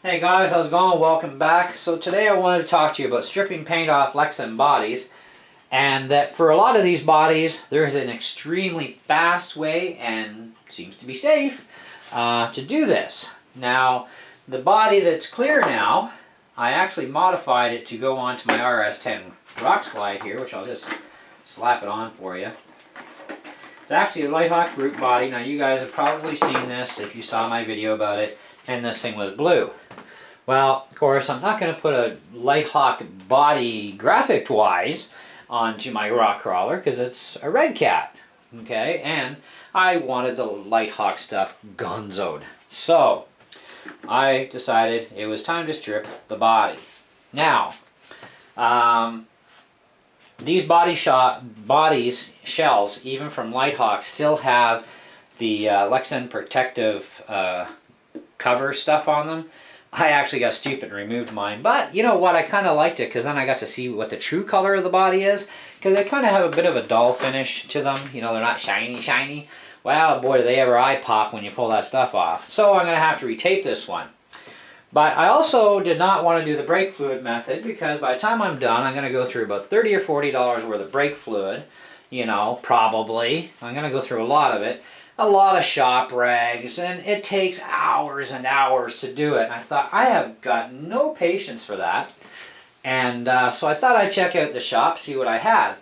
Hey guys, how's it going? Welcome back. So today I wanted to talk to you about stripping paint off Lexan bodies, and that for a lot of these bodies there is an extremely fast way and seems to be safe to do this. Now the body that's clear now, I actually modified it to go onto my RS10 rock slide here, which I'll just slap it on for you. It's actually a litehawk brute body. Now you guys have probably seen this if you saw my video about it, and this thing was blue. Well, of course, I'm not going to put a litehawk body graphic-wise onto my rock crawler because it's a red cat, okay? And I wanted the litehawk stuff gonzoed. So, I decided it was time to strip the body. Now, these bodies, shells, even from litehawk, still have the Lexan protective cover stuff on them. I actually got stupid and removed mine, but you know what, I kind of liked it because then I got to see what the true color of the body is, because they kind of have a bit of a dull finish to them. You know, they're not shiny. Well, boy, do they ever eye pop when you pull that stuff off. So I'm going to have to retape this one. But I also did not want to do the brake fluid method, because by the time I'm done, I'm going to go through about $30 or $40 worth of brake fluid. You know, probably. I'm going to go through a lot of it. A lot of shop rags, and it takes hours and hours to do it. And I thought, I have got no patience for that. And so I thought I'd check out the shop, see what I had.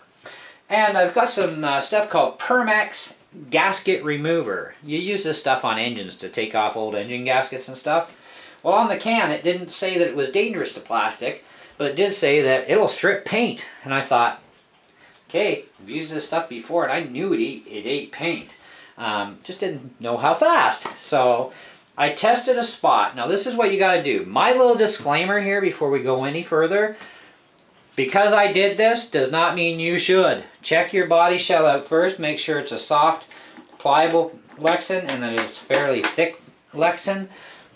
And I've got some stuff called Permex Gasket Remover. You use this stuff on engines to take off old engine gaskets and stuff. Well, on the can, it didn't say that it was dangerous to plastic, but it did say that it'll strip paint. And I thought, okay, I've used this stuff before, and I knew it ate paint. Just didn't know how fast. So I tested a spot. Now this is what you got to do. My little disclaimer here before we go any further. Because I did this does not mean you should. Check your body shell out first. Make sure it's a soft, pliable Lexan and that it's fairly thick Lexan.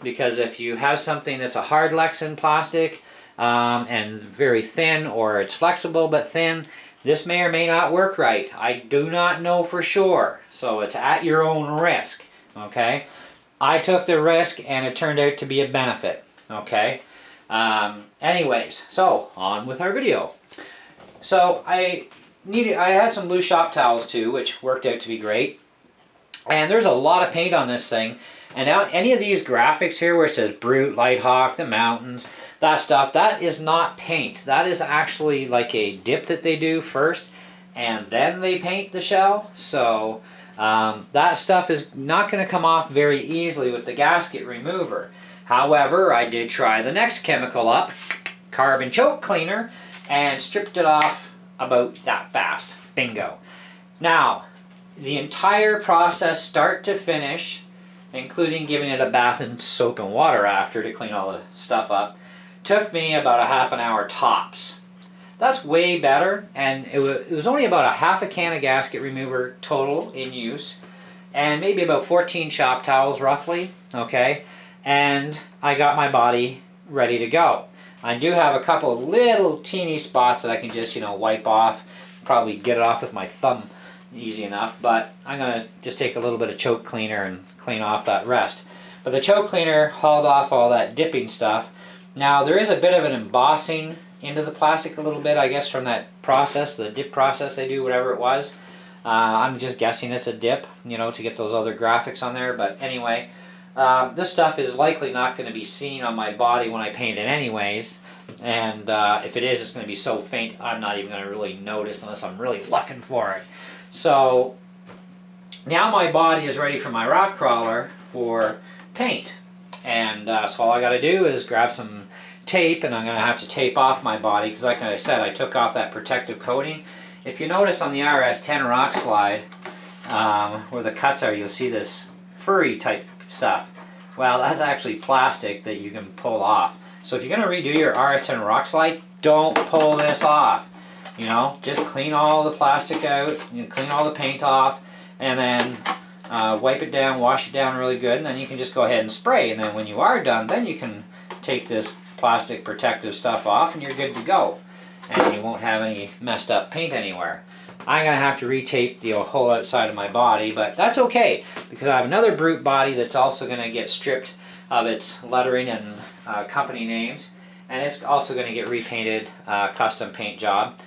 Because if you have something that's a hard Lexan plastic and very thin, or it's flexible but thin, this may or may not work right. I do not know for sure. So it's at your own risk, okay? I took the risk and it turned out to be a benefit, okay? Anyways, so on with our video. So I had some loose shop towels too, which worked out to be great. And there's a lot of paint on this thing. And now any of these graphics here where it says Brute, Litehawk, the mountains, that stuff, that is not paint. That is actually like a dip that they do first, and then they paint the shell. So that stuff is not going to come off very easily with the gasket remover. However, I did try the next chemical up, carbon choke cleaner, and stripped it off about that fast. Bingo. Now, the entire process, start to finish, including giving it a bath in soap and water after to clean all the stuff up, took me about a half an hour tops. That's way better, and it was only about a half a can of gasket remover total in use, and maybe about 14 shop towels roughly, okay? And I got my body ready to go. I do have a couple of little teeny spots that I can just, you know, wipe off, probably get it off with my thumb easy enough, but I'm going to just take a little bit of choke cleaner and clean off that rest. But the choke cleaner hauled off all that dipping stuff. Now there is a bit of an embossing into the plastic a little bit, I guess, from that process, the dip process they do, whatever it was. I'm just guessing it's a dip, you know, to get those other graphics on there. But anyway, this stuff is likely not going to be seen on my body when I paint it anyways. And if it is, it's going to be so faint, I'm not even going to really notice unless I'm really looking for it. So now my body is ready for my rock crawler for paint. And so all I got to do is grab some tape, and I'm going to have to tape off my body because, like I said, I took off that protective coating. If you notice on the RS10 rock slide, where the cuts are, you'll see this furry type stuff. Well, that's actually plastic that you can pull off. So if you're going to redo your RS10 rock slide, don't pull this off. You know, just clean all the plastic out, you know, clean all the paint off, and then wipe it down, wash it down really good, and then you can just go ahead and spray. And then when you are done, then you can take this plastic protective stuff off and you're good to go. And you won't have any messed up paint anywhere. I'm going to have to retape the whole outside of my body, but that's okay, because I have another brute body that's also going to get stripped of its lettering and company names, and it's also going to get repainted, custom paint job.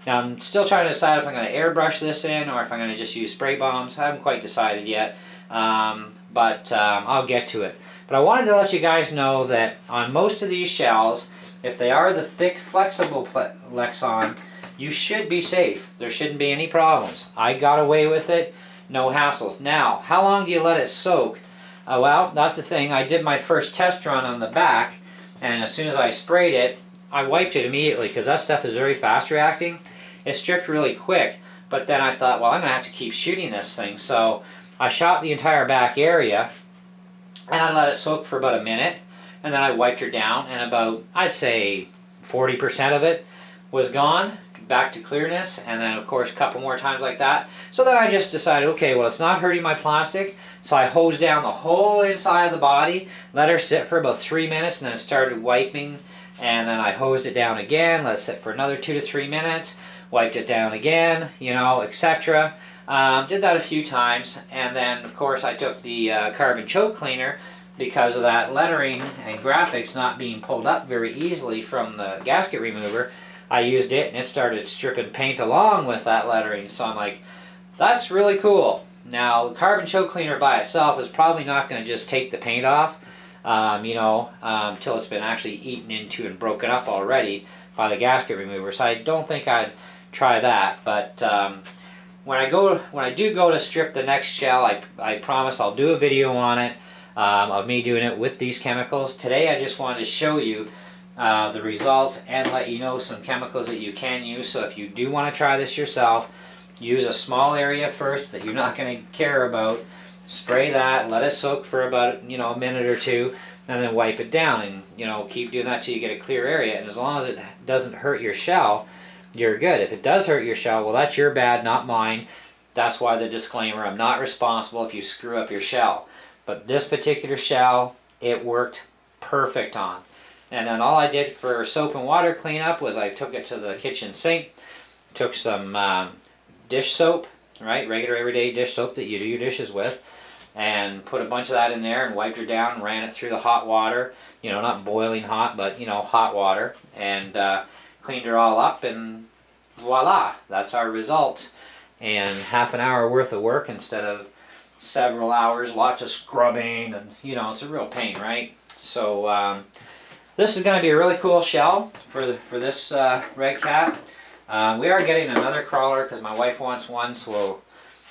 Now I'm still trying to decide if I'm going to airbrush this in or if I'm going to just use spray bombs. I haven't quite decided yet, but I'll get to it. But I wanted to let you guys know that on most of these shells, if they are the thick flexible Lexan, you should be safe. There shouldn't be any problems. I got away with it, no hassles. Now, how long do you let it soak? Well, that's the thing. I did my first test run on the back, and as soon as I sprayed it, I wiped it immediately because that stuff is very fast reacting. It stripped really quick, but then I thought, well, I'm going to have to keep shooting this thing. So I shot the entire back area, and I let it soak for about a minute, and then I wiped her down, and about, I'd say, 40% of it was gone, back to clearness, and then of course a couple more times like that. So then I just decided, okay, well, it's not hurting my plastic, so I hosed down the whole inside of the body, let her sit for about 3 minutes, and then started wiping, and then I hosed it down again, let it sit for another 2 to 3 minutes, wiped it down again, you know, etc. Did that a few times, and then of course I took the carbon choke cleaner, because of that lettering and graphics not being pulled up very easily from the gasket remover. I used it and it started stripping paint along with that lettering. So I'm like, that's really cool. Now, the carbon choke cleaner by itself is probably not going to just take the paint off, until it's been actually eaten into and broken up already by the gasket remover. So I don't think I'd try that. But when I do go to strip the next shell, I promise I'll do a video on it, of me doing it with these chemicals. Today I just wanted to show you the results and let you know some chemicals that you can use. So if you do want to try this yourself, use a small area first that you're not going to care about. Spray that, let it soak for about a minute or two, and then wipe it down, and keep doing that till you get a clear area. And as long as it doesn't hurt your shell, you're good. If it does hurt your shell, well, that's your bad, not mine. That's why the disclaimer: I'm not responsible if you screw up your shell. But this particular shell, it worked perfect on. And then all I did for soap and water cleanup was I took it to the kitchen sink, took some dish soap, right, regular everyday dish soap that you do your dishes with, and put a bunch of that in there and wiped her down, ran it through the hot water, not boiling hot, but hot water, and cleaned her all up, and voila, that's our results. And half an hour worth of work instead of several hours, lots of scrubbing, and it's a real pain, right? So this is going to be a really cool shell for this red cat. We are getting another crawler because my wife wants one, so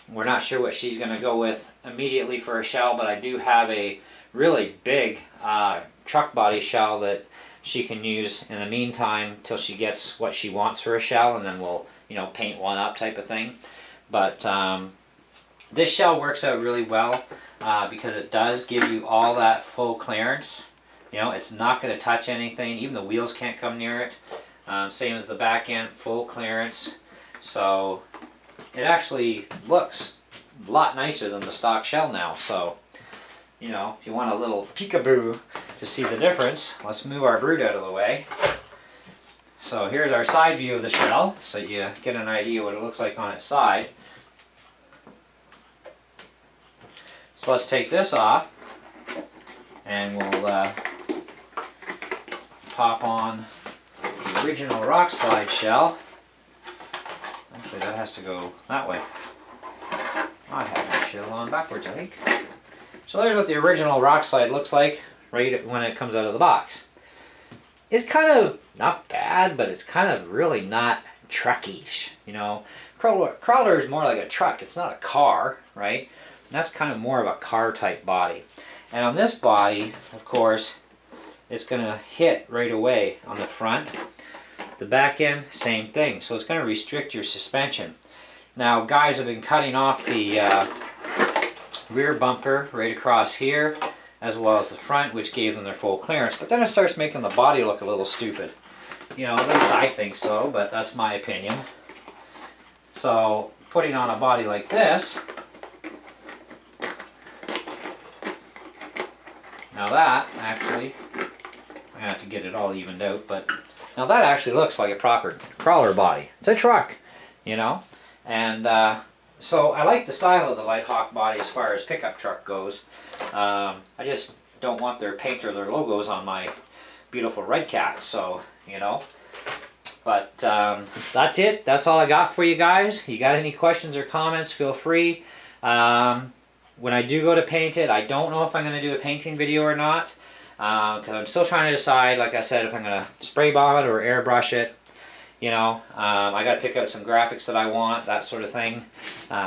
we're not sure what she's going to go with immediately for a shell, but I do have a really big truck body shell that she can use in the meantime till she gets what she wants for a shell, and then we'll paint one up type of thing. But this shell works out really well because it does give you all that full clearance. It's not going to touch anything. Even the wheels can't come near it. Same as the back end, full clearance. So it actually looks a lot nicer than the stock shell now. So, if you want a little peekaboo to see the difference, let's move our brood out of the way. So here's our side view of the shell, so you get an idea what it looks like on its side. So let's take this off, and we'll pop on the original rock slide shell. Actually, that has to go that way. I have my shell on backwards, I think. So there's what the original rock slide looks like right when it comes out of the box. It's kind of not bad, but it's kind of really not truckish. Crawler is more like a truck. It's not a car, right? And that's kind of more of a car type body. And on this body, of course, it's going to hit right away on the front. The back end, same thing. So it's going to restrict your suspension. Now, guys have been cutting off the rear bumper right across here, as well as the front, which gave them their full clearance. But then it starts making the body look a little stupid. At least I think so, but that's my opinion. So, putting on a body like this, now that actually, I'm going to have to get it all evened out, but now that actually looks like a proper crawler body. It's a truck, and so I like the style of the Litehawk body as far as pickup truck goes. I just don't want their paint or their logos on my beautiful red cat. So, you know. But that's it. That's all I got for you guys. You got any questions or comments, feel free. When I do go to paint it, I don't know if I'm going to do a painting video or not. Because I'm still trying to decide, like I said, if I'm going to spray bomb it or airbrush it. You know, I got to pick out some graphics that I want, that sort of thing.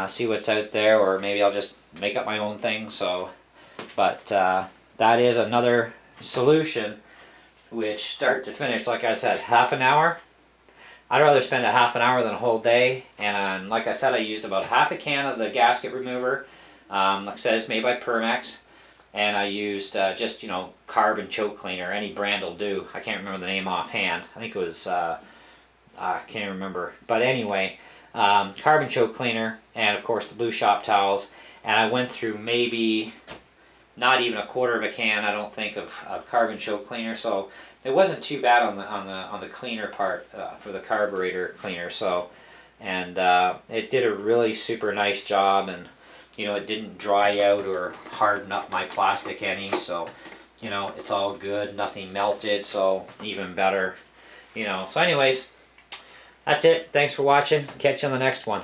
See what's out there, or maybe I'll just make up my own thing. So, but that is another solution, which start to finish, like I said, half an hour. I'd rather spend a half an hour than a whole day. And like I said, I used about half a can of the gasket remover. Like I said, it's made by Permex. And I used just, you know, carbon choke cleaner. Any brand will do. I can't remember the name offhand. I think it was, I can't remember. But anyway, carbon choke cleaner. And of course the blue shop towels. And I went through maybe not even a quarter of a can, I don't think, of carbon choke cleaner. So it wasn't too bad on the cleaner part for the carburetor cleaner. So, and it did a really super nice job, and you know, it didn't dry out or harden up my plastic any. So, you know, it's all good. Nothing melted. So even better. You know. So anyways, that's it. Thanks for watching. Catch you on the next one.